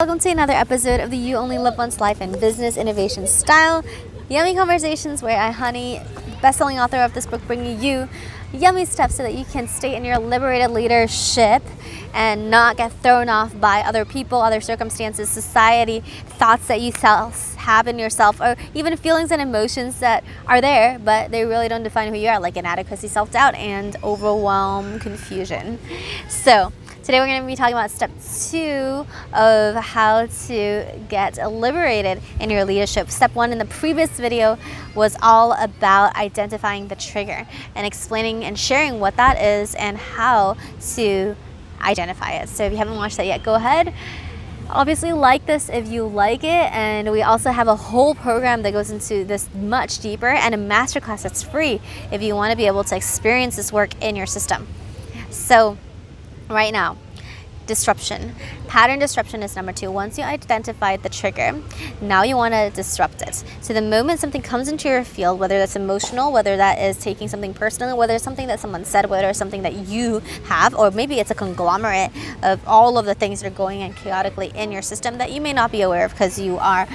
Welcome to another episode of the You Only Live Once Life and Business Innovation Style Yummy Conversations, where I, Honey, best-selling author of this book, bringing you yummy stuff so that you can stay in your liberated leadership and not get thrown off by other people, other circumstances, society, thoughts that you have in yourself, or even feelings and emotions that are there, but they really don't define who you are, like inadequacy, self-doubt, and overwhelm, confusion. So today we're going to be talking about step 2 of how to get liberated in your leadership. Step 1 in the previous video was all about identifying the trigger and explaining and sharing what that is and how to identify it. So if you haven't watched that yet, go ahead. Obviously like this if you like it, and we also have a whole program that goes into this much deeper, and a masterclass that's free if you want to be able to experience this work in your system. So right now, disruption. Pattern disruption is number 2. Once you identify the trigger, now you want to disrupt it. So the moment something comes into your field, whether that's emotional, whether that is taking something personally, whether it's something that someone said, whether it's something that you have, or maybe it's a conglomerate of all of the things that are going in chaotically in your system that you may not be aware of because you are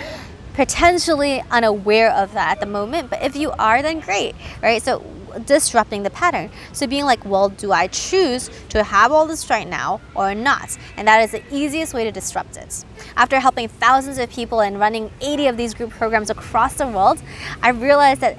potentially unaware of that at the moment. But if you are, then great, right? So disrupting the pattern. So being like, well, do I choose to have all this right now or not? And that is the easiest way to disrupt it. After helping thousands of people and running 80 of these group programs across the world, I realized that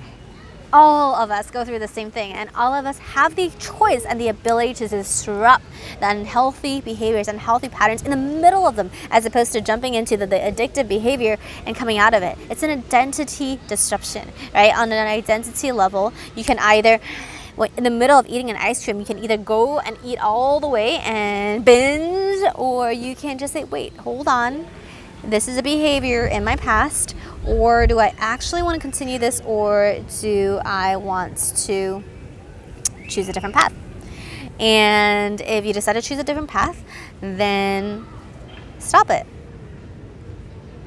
all of us go through the same thing, and all of us have the choice and the ability to disrupt the unhealthy behaviors, unhealthy patterns in the middle of them, as opposed to jumping into the addictive behavior and coming out of it. It's an identity disruption, right? On an identity level, you can either, in the middle of eating an ice cream, you can either go and eat all the way and binge, or you can just say, wait, hold on. This is a behavior in my past, or do I actually want to continue this, or do I want to choose a different path? And if you decide to choose a different path, then stop it.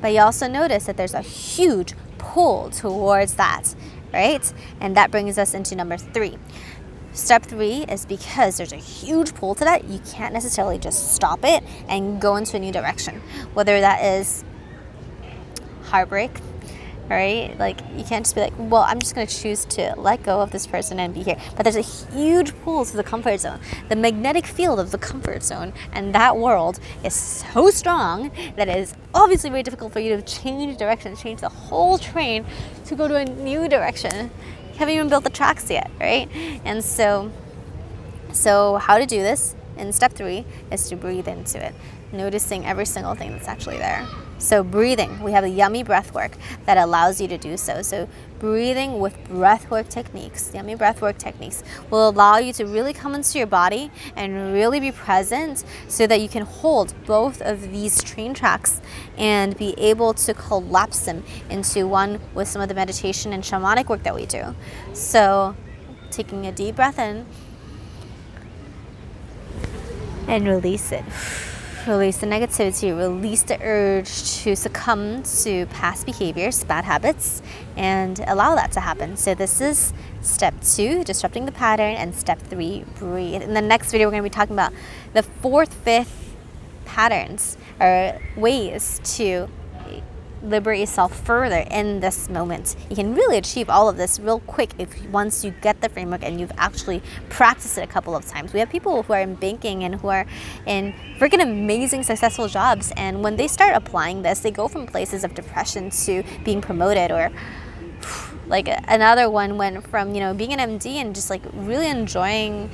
But you also notice that there's a huge pull towards that, right? And that brings us into number 3. Step 3 is because there's a huge pull to that, you can't necessarily just stop it and go into a new direction. Whether that is heartbreak, right? Like, you can't just be like, well, I'm just going to choose to let go of this person and be here. But there's a huge pull to the comfort zone, the magnetic field of the comfort zone. And that world is so strong that it is obviously very difficult for you to change direction, change the whole train to go to a new direction. Haven't even built the tracks yet, right? And so how to do this in step 3 is to breathe into it, noticing every single thing that's actually there. So breathing, we have a yummy breath work that allows you to do so. So breathing with breath work techniques, yummy breath work techniques, will allow you to really come into your body and really be present, so that you can hold both of these train tracks and be able to collapse them into one with some of the meditation and shamanic work that we do. So taking a deep breath in and release it. Release the negativity, release the urge to succumb to past behaviors, bad habits, and allow that to happen. So this is step 2, disrupting the pattern, and step 3, breathe. In the next video, we're going to be talking about the 4th, 5th patterns, or ways to liberate yourself further in this moment. You can really achieve all of this real quick once you get the framework and you've actually practiced it a couple of times. We have people who are in banking and who are in freaking amazing successful jobs, and when they start applying this, they go from places of depression to being promoted. Or like another one went from, being an MD and just like really enjoying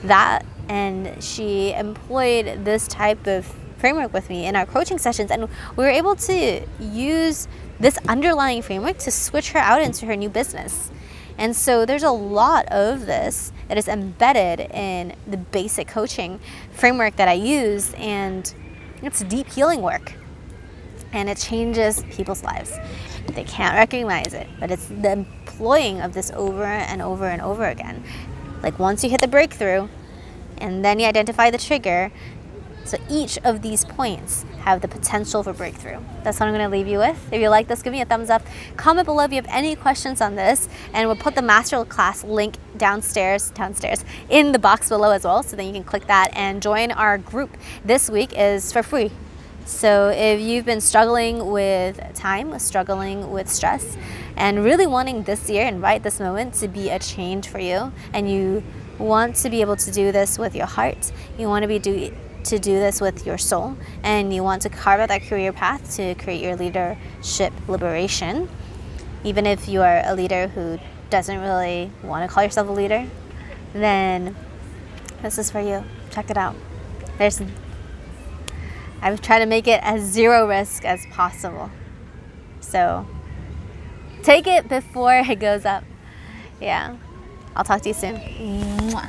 that, and she employed this type of framework with me in our coaching sessions, and we were able to use this underlying framework to switch her out into her new business. And so there's a lot of this that is embedded in the basic coaching framework that I use, and it's deep healing work, and it changes people's lives. They can't recognize it, but it's the employing of this over and over and over again. Like, once you hit the breakthrough and then you identify the trigger, so each of these points have the potential for breakthrough. That's what I'm going to leave you with. If you like this, give me a thumbs up. Comment below if you have any questions on this, and we'll put the masterclass link downstairs in the box below as well, so then you can click that and join our group. This week is for free. So if you've been struggling with time, struggling with stress, and really wanting this year and right this moment to be a change for you, and you want to be able to do this with your heart, you want to do this with your soul, and you want to carve out that career path to create your leadership liberation, even if you are a leader who doesn't really want to call yourself a leader, then this is for you. Check it out. I've tried to make it as zero risk as possible. So take it before it goes up. Yeah. I'll talk to you soon. Mwah.